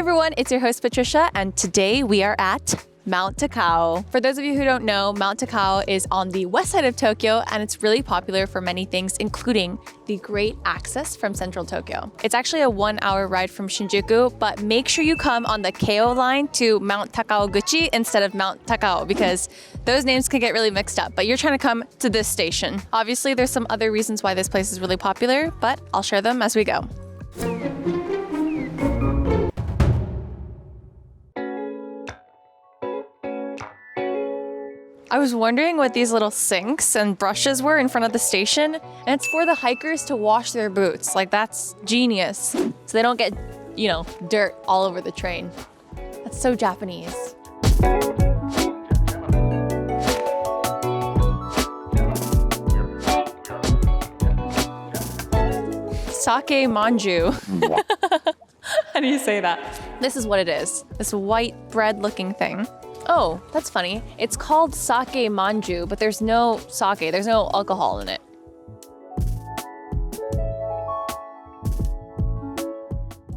everyone, it's your host Patricia, and today we are at Mount Takao. For those of you who don't know, Mount Takao is on the west side of Tokyo, and it's really popular for many things, including the great access from central Tokyo. It's actually a 1-hour ride from Shinjuku, but make sure you come on the Keio line to Mount Takaosanguchi instead of Mount Takao, because those names can get really mixed up, but you're trying to come to this station. Obviously, there's some other reasons why this place is really popular, but I'll share them as we go. I was wondering what these little sinks and brushes were in front of the station, and it's for the hikers to wash their boots. Like, that's genius. So they don't get, dirt all over the train. That's so Japanese. Sake Manju. How do you say that? This is what it is. This white bread looking thing. Oh, that's funny. It's called sake manju, but there's no sake, there's no alcohol in it.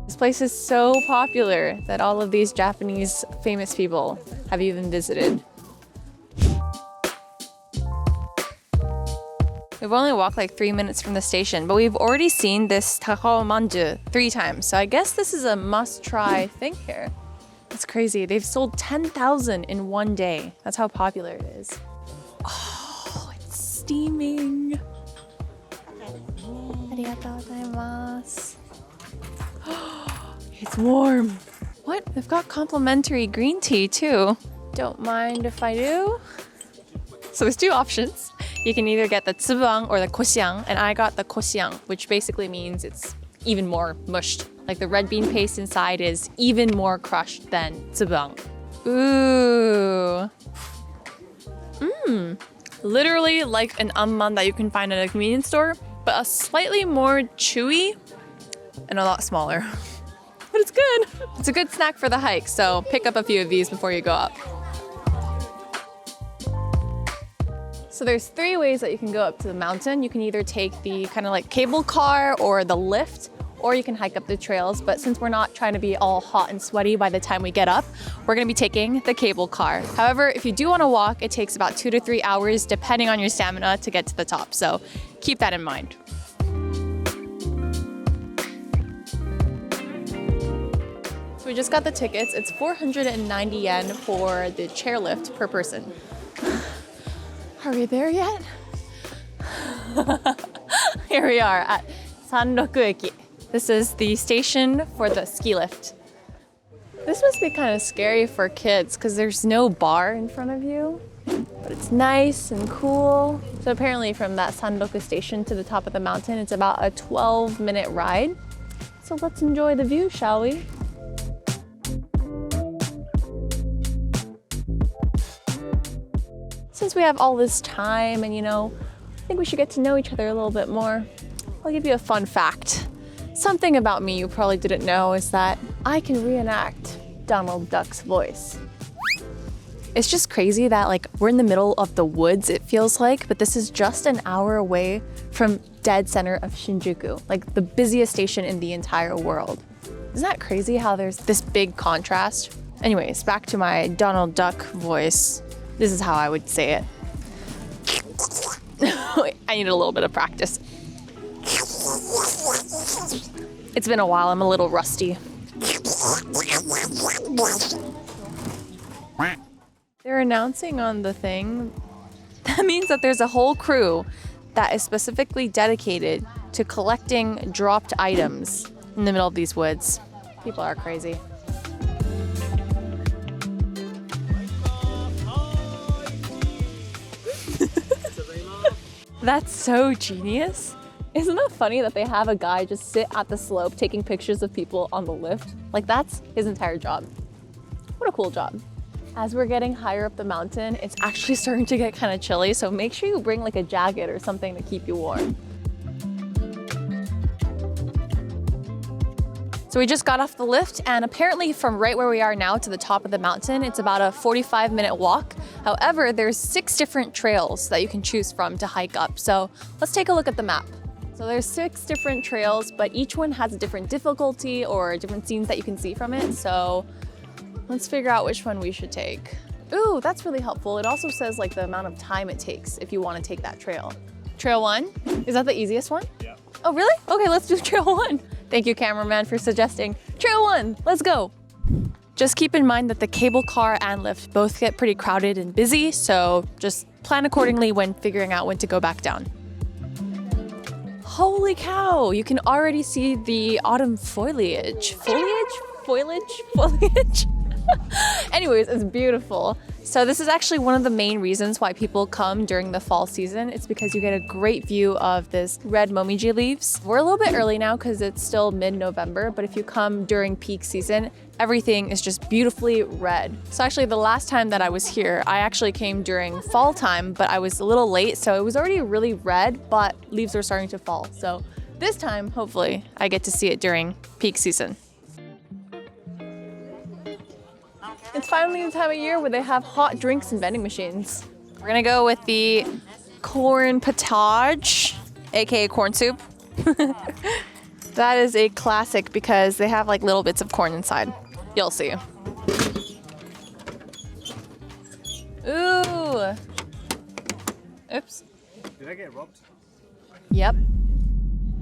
This place is so popular that all of these Japanese famous people have even visited. We've only walked like 3 minutes from the station, but we've already seen this Takao manju 3 times, so I guess this is a must-try thing here. It's crazy. They've sold 10,000 in one day. That's how popular it is. Oh, it's steaming. Arigatou gozaimasu. It's warm. What? They've got complimentary green tea too. Don't mind if I do. So there's 2 options. You can either get the tsubuang or the koshiang, and I got the koshiang, which basically means it's even more mushed. Like the red bean paste inside is even more crushed than tsubuang. Ooh. Literally like an amman that you can find at a convenience store, but a slightly more chewy and a lot smaller. But it's good. It's a good snack for the hike, so pick up a few of these before you go up. So there's 3 ways that you can go up to the mountain. You can either take the kind of like cable car or the lift, or you can hike up the trails. But since we're not trying to be all hot and sweaty by the time we get up, we're gonna be taking the cable car. However, if you do wanna walk, it takes about 2 to 3 hours depending on your stamina to get to the top. So keep that in mind. So we just got the tickets. It's 490 yen for the chairlift per person. Are we there yet? Here we are at Sanroku-eki. This is the station for the ski lift. This must be kind of scary for kids because there's no bar in front of you, but it's nice and cool. So apparently from that Sanroku station to the top of the mountain, it's about a 12-minute ride. So let's enjoy the view, shall we? Since we have all this time and, I think we should get to know each other a little bit more, I'll give you a fun fact. Something about me you probably didn't know is that I can reenact Donald Duck's voice. It's just crazy that we're in the middle of the woods, it feels like, but this is just an hour away from dead center of Shinjuku, like the busiest station in the entire world. Isn't that crazy how there's this big contrast? Anyways, back to my Donald Duck voice. This is how I would say it. I need a little bit of practice. It's been a while, I'm a little rusty. They're announcing on the thing. That means that there's a whole crew that is specifically dedicated to collecting dropped items in the middle of these woods. People are crazy. That's so genius. Isn't that funny that they have a guy just sit at the slope taking pictures of people on the lift? Like, that's his entire job. What a cool job. As we're getting higher up the mountain, it's actually starting to get kind of chilly, so make sure you bring like a jacket or something to keep you warm. So we just got off the lift, and apparently from right where we are now to the top of the mountain, it's about a 45-minute walk. However, there's 6 different trails that you can choose from to hike up. So let's take a look at the map. So there's 6 different trails, but each one has a different difficulty or different scenes that you can see from it. So let's figure out which one we should take. Ooh, that's really helpful. It also says like the amount of time it takes if you want to take that trail. Trail 1, is that the easiest one? Yeah. Oh, really? Okay, let's do trail 1. Thank you, cameraman, for suggesting. Trail 1, let's go. Just keep in mind that the cable car and lift both get pretty crowded and busy, so just plan accordingly when figuring out when to go back down. Holy cow, you can already see the autumn foliage. Foliage? Anyways, it's beautiful. So this is actually one of the main reasons why people come during the fall season. It's because you get a great view of this red momiji leaves. We're a little bit early now because it's still mid-November, but if you come during peak season, everything is just beautifully red. So actually the last time that I was here, I actually came during fall time, but I was a little late, so it was already really red, but leaves were starting to fall. So this time, hopefully, I get to see it during peak season. It's finally the time of year where they have hot drinks and vending machines. We're gonna go with the corn potage, aka corn soup. That is a classic because they have like little bits of corn inside. You'll see. Ooh. Oops. Did I get robbed? Yep.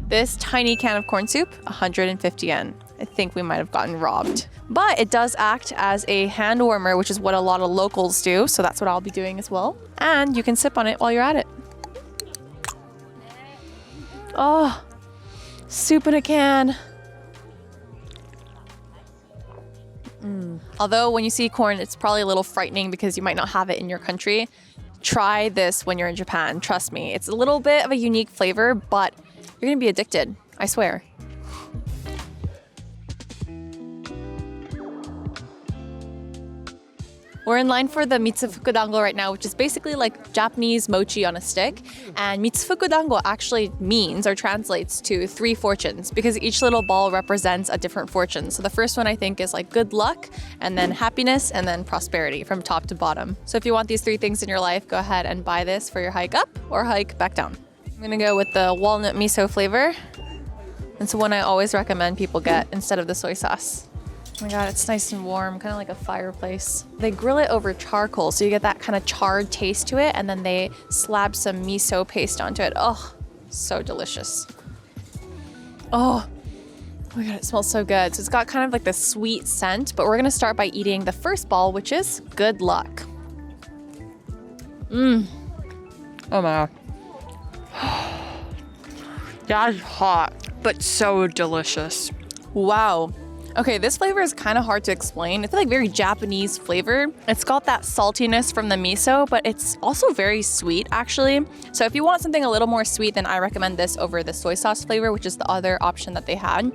This tiny can of corn soup, 150 yen. I think we might have gotten robbed. But it does act as a hand warmer, which is what a lot of locals do. So that's what I'll be doing as well. And you can sip on it while you're at it. Oh, soup in a can. Although when you see corn, it's probably a little frightening because you might not have it in your country. Try this when you're in Japan, trust me. It's a little bit of a unique flavor, but you're gonna be addicted, I swear. We're in line for the Mitsufuku Dango right now, which is basically like Japanese mochi on a stick. And Mitsufuku Dango actually means or translates to 3 fortunes because each little ball represents a different fortune. So the first one I think is like good luck, and then happiness, and then prosperity from top to bottom. So if you want these 3 things in your life, go ahead and buy this for your hike up or hike back down. I'm gonna go with the walnut miso flavor. It's the one I always recommend people get instead of the soy sauce. Oh my god, it's nice and warm, kind of like a fireplace. They grill it over charcoal, so you get that kind of charred taste to it, and then they slab some miso paste onto it. Oh, so delicious. Oh my god, it smells so good. So it's got kind of like the sweet scent, but we're gonna start by eating the first ball, which is good luck. Oh my god. That's hot, but so delicious. Wow. Okay, this flavor is kind of hard to explain. It's like very Japanese flavor. It's got that saltiness from the miso, but it's also very sweet actually. So if you want something a little more sweet, then I recommend this over the soy sauce flavor, which is the other option that they had.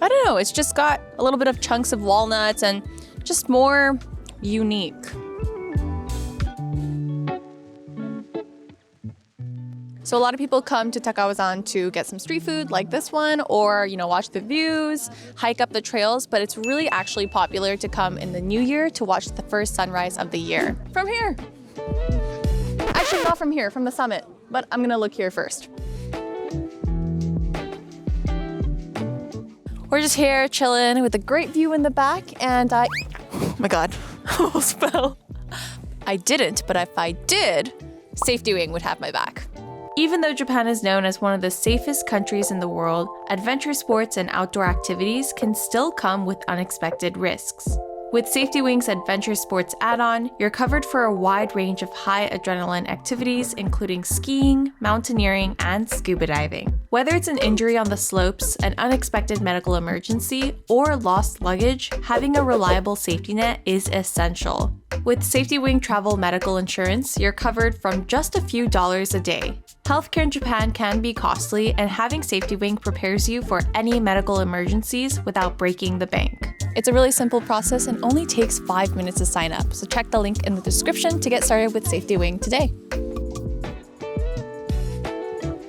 I don't know, it's just got a little bit of chunks of walnuts and just more unique. So a lot of people come to Takao-san to get some street food like this one, or, you know, watch the views, hike up the trails, but it's really actually popular to come in the new year to watch the first sunrise of the year. From here. Actually, not from here, from the summit, but I'm gonna look here first. We're just here chilling with a great view in the back, and oh my god, I almost fell. I didn't, but if I did, Safety Wing would have my back. Even though Japan is known as one of the safest countries in the world, adventure sports and outdoor activities can still come with unexpected risks. With Safety Wing's Adventure Sports add-on, you're covered for a wide range of high adrenaline activities, including skiing, mountaineering, and scuba diving. Whether it's an injury on the slopes, an unexpected medical emergency, or lost luggage, having a reliable safety net is essential. With Safety Wing Travel Medical Insurance, you're covered from just a few dollars a day. Healthcare in Japan can be costly, and having Safety Wing prepares you for any medical emergencies without breaking the bank. It's a really simple process and only takes 5 minutes to sign up, so check the link in the description to get started with Safety Wing today.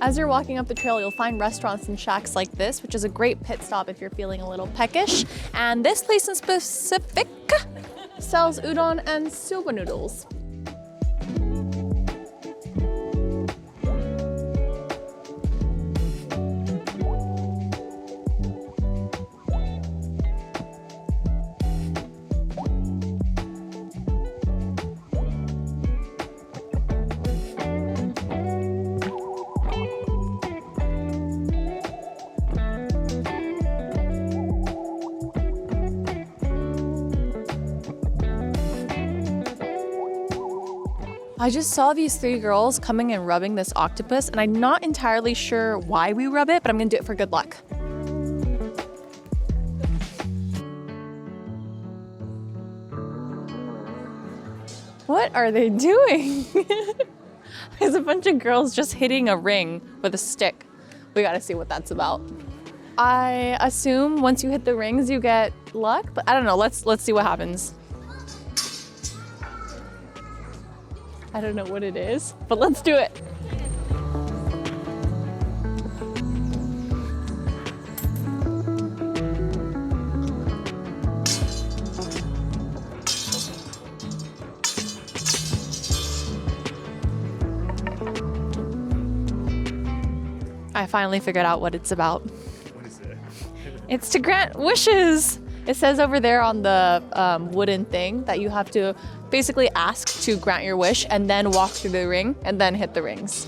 As you're walking up the trail, you'll find restaurants and shacks like this, which is a great pit stop if you're feeling a little peckish. And this place in specific sells udon and soba noodles. I just saw these 3 girls coming and rubbing this octopus, and I'm not entirely sure why we rub it, but I'm gonna do it for good luck. What are they doing? There's a bunch of girls just hitting a ring with a stick. We gotta see what that's about. I assume once you hit the rings, you get luck, but I don't know. Let's see what happens. I don't know what it is, but let's do it. I finally figured out what it's about. What is it? It's to grant wishes. It says over there on the wooden thing that you have to basically ask to grant your wish and then walk through the ring and then hit the rings.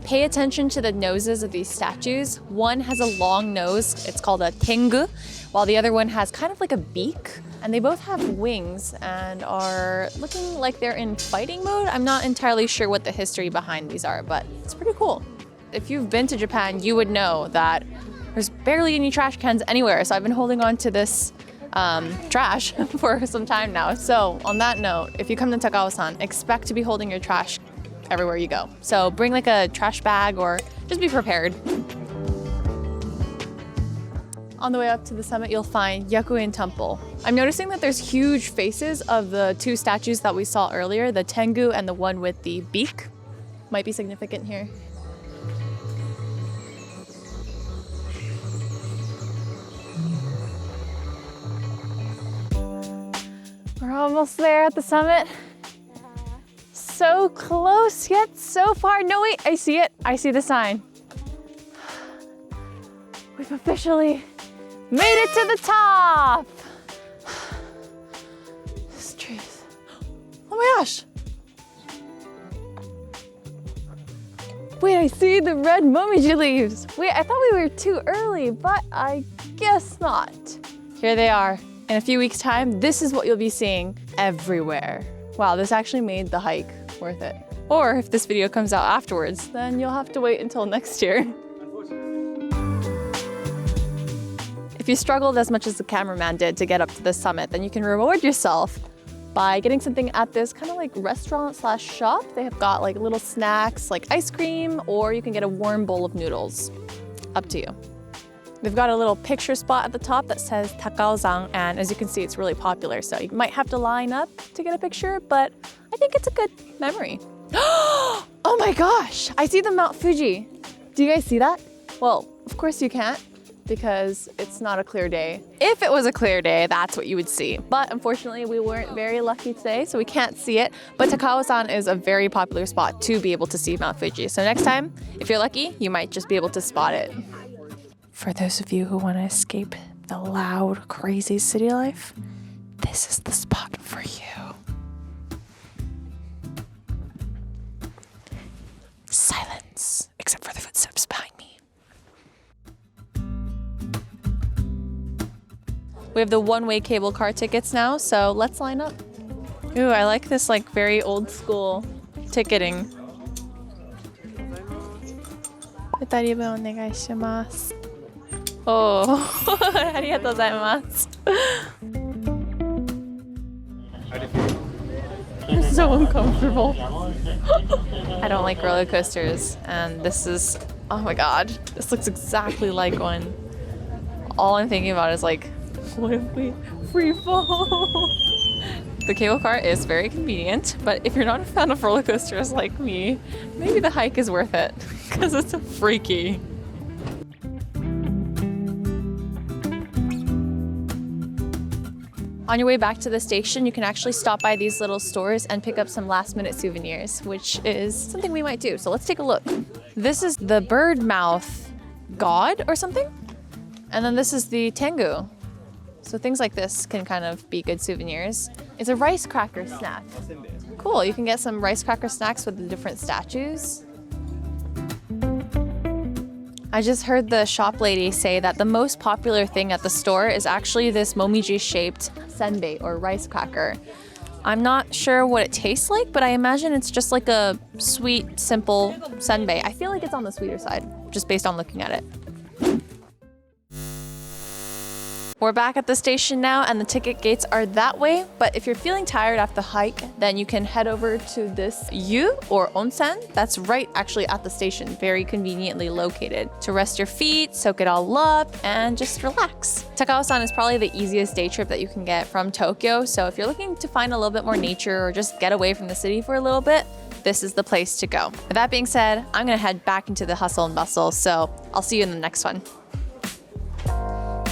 Pay attention to the noses of these statues. One has a long nose, it's called a tengu, while the other one has kind of like a beak. And they both have wings and are looking like they're in fighting mode. I'm not entirely sure what the history behind these are, but it's pretty cool. If you've been to Japan, you would know that there's barely any trash cans anywhere. So I've been holding on to this trash for some time now. So on that note, if you come to Takao-san, expect to be holding your trash everywhere you go. So bring like a trash bag or just be prepared. On the way up to the summit, you'll find Yakuoin Temple. I'm noticing that there's huge faces of the 2 statues that we saw earlier, the Tengu and the one with the beak. Might be significant here. We're almost there at the summit. So close yet so far. No, wait, I see it. I see the sign. We've officially made it to the top! This trees. Oh my gosh! Wait, I see the red momiji leaves. Wait, I thought we were too early, but I guess not. Here they are. In a few weeks' time, this is what you'll be seeing everywhere. Wow, this actually made the hike worth it. Or if this video comes out afterwards, then you'll have to wait until next year. If you struggled as much as the cameraman did to get up to the summit, then you can reward yourself by getting something at this kind of like restaurant/shop. They have got like little snacks like ice cream, or you can get a warm bowl of noodles. Up to you. They've got a little picture spot at the top that says Takao-san, and as you can see, it's really popular. So you might have to line up to get a picture, but I think it's a good memory. Oh my gosh, I see the Mount Fuji. Do you guys see that? Well, of course you can't, because it's not a clear day. If it was a clear day, that's what you would see. But unfortunately, we weren't very lucky today, so we can't see it. But Takao-san is a very popular spot to be able to see Mount Fuji. So next time, if you're lucky, you might just be able to spot it. For those of you who want to escape the loud, crazy city life, this is the spot for you. Silence, except for the footsteps behind me. We have the one-way cable car tickets now, so let's line up. Ooh, I like this like very old school ticketing. 2人分お願いします。Oh, ありがとうございます。It's so uncomfortable. I don't like roller coasters, and this is, oh my god, this looks exactly like one. All I'm thinking about is like, what if we free fall? The cable car is very convenient, but if you're not a fan of roller coasters like me, maybe the hike is worth it, because it's freaky. On your way back to the station, you can actually stop by these little stores and pick up some last-minute souvenirs, which is something we might do. So let's take a look. This is the bird mouth god or something. And then this is the tengu. So things like this can kind of be good souvenirs. It's a rice cracker snack. Cool, you can get some rice cracker snacks with the different statues. I just heard the shop lady say that the most popular thing at the store is actually this momiji-shaped senbei or rice cracker. I'm not sure what it tastes like, but I imagine it's just like a sweet, simple senbei. I feel like it's on the sweeter side, just based on looking at it. We're back at the station now and the ticket gates are that way, but if you're feeling tired after the hike, then you can head over to this yu or onsen that's right actually at the station, very conveniently located to rest your feet, soak it all up, and just relax. Takao-san is probably the easiest day trip that you can get from Tokyo, so if you're looking to find a little bit more nature or just get away from the city for a little bit, this is the place to go. With that being said, I'm gonna head back into the hustle and bustle, so I'll see you in the next one.